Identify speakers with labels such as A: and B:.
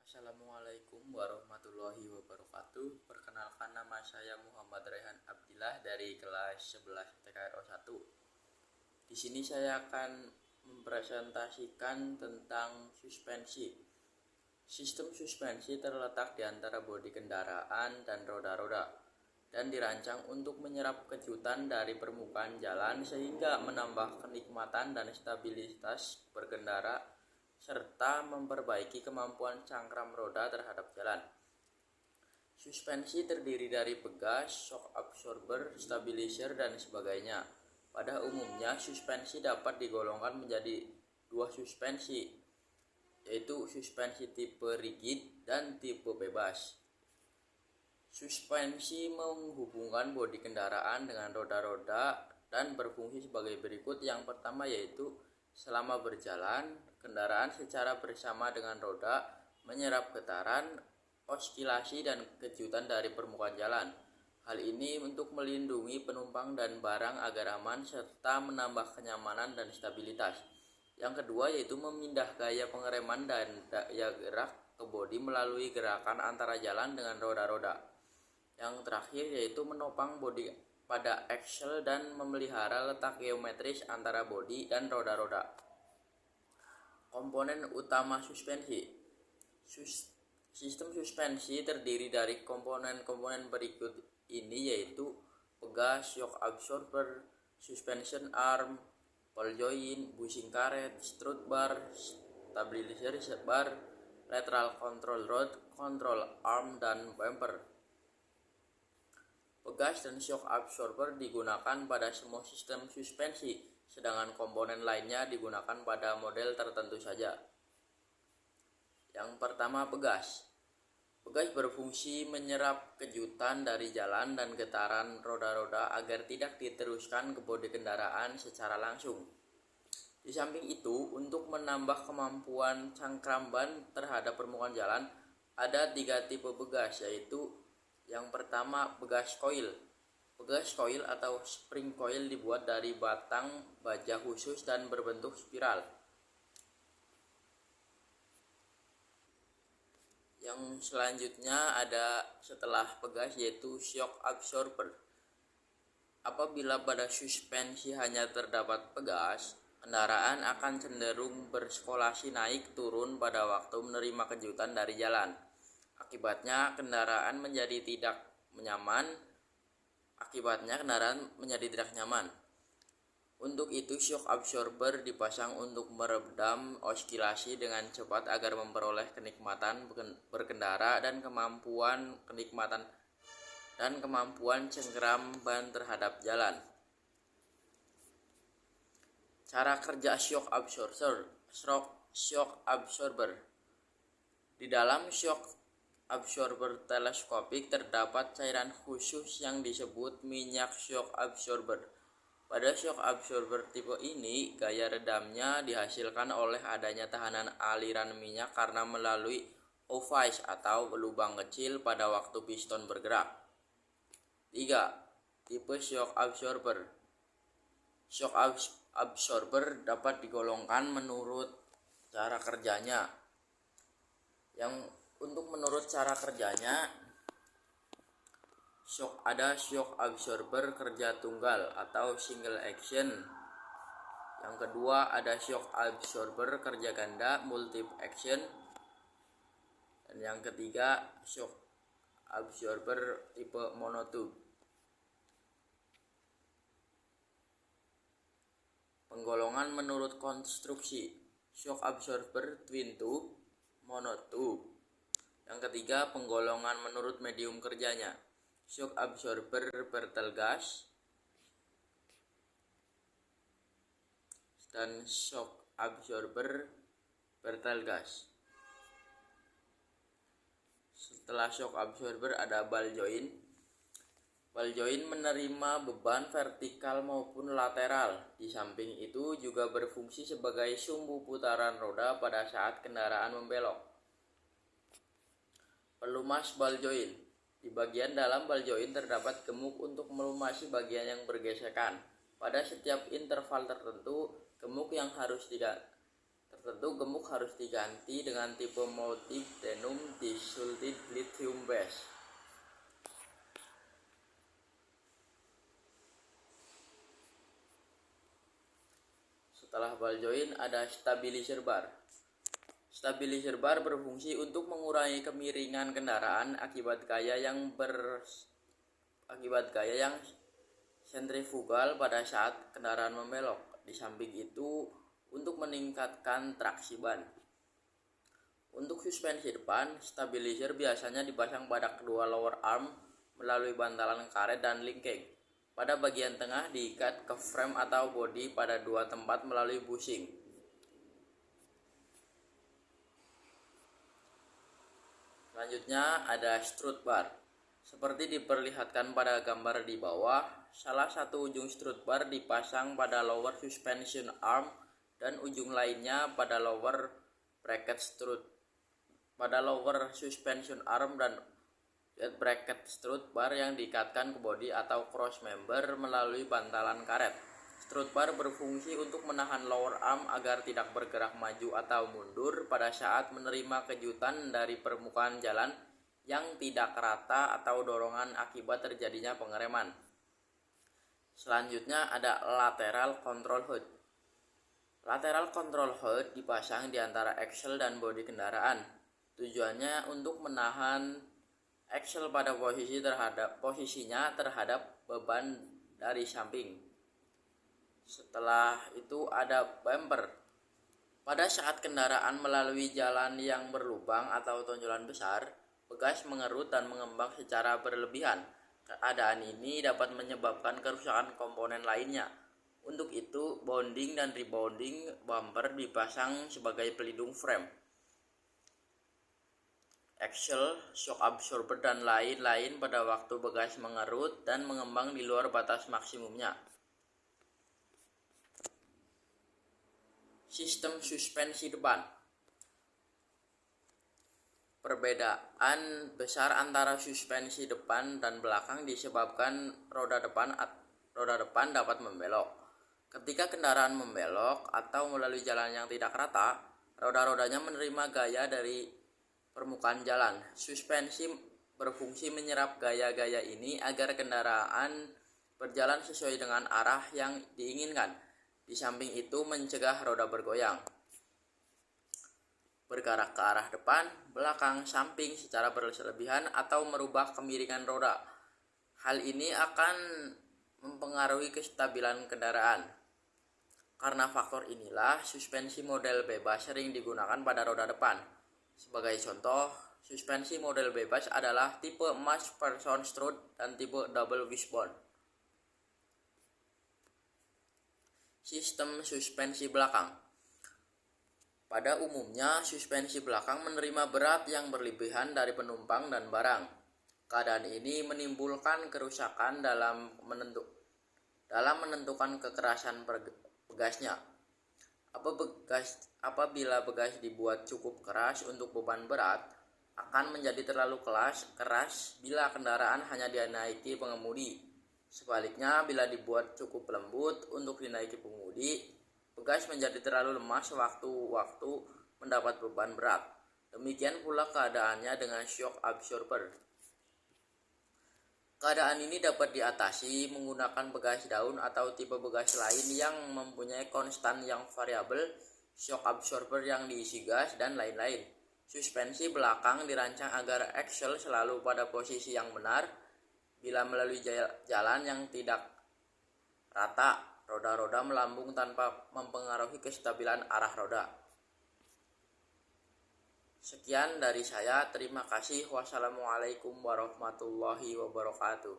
A: Assalamualaikum warahmatullahi wabarakatuh. Perkenalkan, nama saya Muhammad Rehan Abdillah dari kelas 11 TKRO 1. Di sini saya akan mempresentasikan tentang suspensi. Sistem suspensi terletak di antara bodi kendaraan dan roda-roda dan dirancang untuk menyerap kejutan dari permukaan jalan sehingga menambah kenikmatan dan stabilitas berkendara serta memperbaiki kemampuan cangkram roda terhadap jalan. Suspensi terdiri dari pegas, shock absorber, stabilizer, dan sebagainya. Pada umumnya, suspensi dapat digolongkan menjadi dua suspensi, yaitu suspensi tipe rigid dan tipe bebas. Suspensi menghubungkan bodi kendaraan dengan roda-roda dan berfungsi sebagai berikut. Yang pertama yaitu selama berjalan, kendaraan secara bersama dengan roda menyerap getaran, oscilasi, dan kejutan dari permukaan jalan. Hal ini untuk melindungi penumpang dan barang agar aman serta menambah kenyamanan dan stabilitas. Yang kedua yaitu memindah gaya pengereman dan daya gerak ke bodi melalui gerakan antara jalan dengan roda-roda. Yang terakhir yaitu menopang bodi pada aksel dan memelihara letak geometris antara bodi dan roda-roda. Komponen utama suspensi. Sistem suspensi terdiri dari komponen-komponen berikut ini yaitu pegas, shock absorber, suspension arm, ball joint, bushing karet, strut bar, stabilizer bar, lateral control rod, control arm, dan bumper. Pegas dan shock absorber digunakan pada semua sistem suspensi, sedangkan komponen lainnya digunakan pada model tertentu saja. Yang pertama, pegas. Pegas berfungsi menyerap kejutan dari jalan dan getaran roda-roda agar tidak diteruskan ke bodi kendaraan secara langsung. Di samping itu, untuk menambah kemampuan cangkram ban terhadap permukaan jalan, ada 3 tipe pegas, yaitu yang pertama, pegas coil. Pegas coil atau spring coil dibuat dari batang baja khusus dan berbentuk spiral. Yang selanjutnya ada setelah pegas yaitu shock absorber. Apabila pada suspensi hanya terdapat pegas, kendaraan akan cenderung bersirkulasi naik turun pada waktu menerima kejutan dari jalan. Akibatnya kendaraan menjadi tidak nyaman. Untuk itu shock absorber dipasang untuk meredam oscilasi dengan cepat agar memperoleh kenikmatan berkendara dan kemampuan cengkeram ban terhadap jalan. Cara kerja shock absorber. Di dalam shock absorber teleskopik terdapat cairan khusus yang disebut minyak shock absorber. Pada shock absorber tipe ini, gaya redamnya dihasilkan oleh adanya tahanan aliran minyak karena melalui orifice atau lubang kecil pada waktu piston bergerak. 3. Tipe shock absorber. Shock absorber dapat digolongkan menurut cara kerjanya. Menurut cara kerjanya, ada shock absorber kerja tunggal atau single action. Yang kedua ada shock absorber kerja ganda multiple action. Dan yang ketiga shock absorber tipe monotube. Penggolongan menurut konstruksi. Shock absorber twin tube, monotube. Yang ketiga penggolongan menurut medium kerjanya. Shock absorber bertelgas dan shock absorber bertelgas. Setelah shock absorber ada ball joint. Ball joint menerima beban vertikal maupun lateral. Di samping itu juga berfungsi sebagai sumbu putaran roda pada saat kendaraan membelok. Pelumas ball joint. Di bagian dalam ball joint terdapat gemuk untuk melumasi bagian yang bergesekan. Pada setiap interval tertentu, gemuk yang harus Tentu gemuk harus diganti dengan tipe molybdenum disulfide lithium base. Setelah ball joint ada stabilizer bar. Stabilizer bar berfungsi untuk mengurangi kemiringan kendaraan akibat gaya yang sentrifugal pada saat kendaraan membelok. Di samping itu, untuk meningkatkan traksi ban. Untuk suspensi depan, stabilizer biasanya dipasang pada kedua lower arm melalui bantalan karet dan linking. Pada bagian tengah diikat ke frame atau bodi pada dua tempat melalui bushing. Selanjutnya ada strut bar. Seperti diperlihatkan pada gambar di bawah, salah satu ujung strut bar dipasang pada lower suspension arm dan ujung lainnya pada lower suspension arm dan bracket strut bar yang diikatkan ke bodi atau cross member melalui bantalan karet. Strut bar berfungsi untuk menahan lower arm agar tidak bergerak maju atau mundur pada saat menerima kejutan dari permukaan jalan yang tidak rata atau dorongan akibat terjadinya pengereman. Selanjutnya ada lateral control hood. Lateral control hood dipasang di antara axle dan bodi kendaraan. Tujuannya untuk menahan axle pada posisinya terhadap beban dari samping. Setelah itu ada bumper. Pada saat kendaraan melalui jalan yang berlubang atau tonjolan besar, begas mengerut dan mengembang secara berlebihan. Keadaan ini dapat menyebabkan kerusakan komponen lainnya. Untuk itu, bonding dan rebounding bumper dipasang sebagai pelindung frame, axle, shock absorber, dan lain-lain pada waktu begas mengerut dan mengembang di luar batas maksimumnya. Sistem suspensi depan. Perbedaan besar antara suspensi depan dan belakang disebabkan roda depan dapat membelok. Ketika kendaraan membelok atau melalui jalan yang tidak rata, roda-rodanya menerima gaya dari permukaan jalan. Suspensi berfungsi menyerap gaya-gaya ini agar kendaraan berjalan sesuai dengan arah yang diinginkan. Di samping itu mencegah roda bergoyang, bergerak ke arah depan, belakang, samping secara berlebihan atau merubah kemiringan roda. Hal ini akan mempengaruhi kestabilan kendaraan. Karena faktor inilah, suspensi model bebas sering digunakan pada roda depan. Sebagai contoh, suspensi model bebas adalah tipe McPherson strut dan tipe double wishbone. Sistem suspensi belakang. Pada umumnya, suspensi belakang menerima berat yang berlebihan dari penumpang dan barang. Keadaan ini menimbulkan kerusakan dalam menentukan kekerasan begasnya. Apabila begas dibuat cukup keras untuk beban berat, akan menjadi terlalu keras bila kendaraan hanya dinaiki pengemudi. Sebaliknya, bila dibuat cukup lembut untuk dinaiki pengemudi, begas menjadi terlalu lemah sewaktu-waktu mendapat beban berat. Demikian pula keadaannya dengan shock absorber. Keadaan ini dapat diatasi menggunakan begas daun atau tipe begas lain yang mempunyai konstan yang variabel, shock absorber yang diisi gas, dan lain-lain. Suspensi belakang dirancang agar axle selalu pada posisi yang benar. Bila melalui jalan yang tidak rata, roda-roda melambung tanpa mempengaruhi kestabilan arah roda. Sekian dari saya, terima kasih. Wassalamualaikum warahmatullahi wabarakatuh.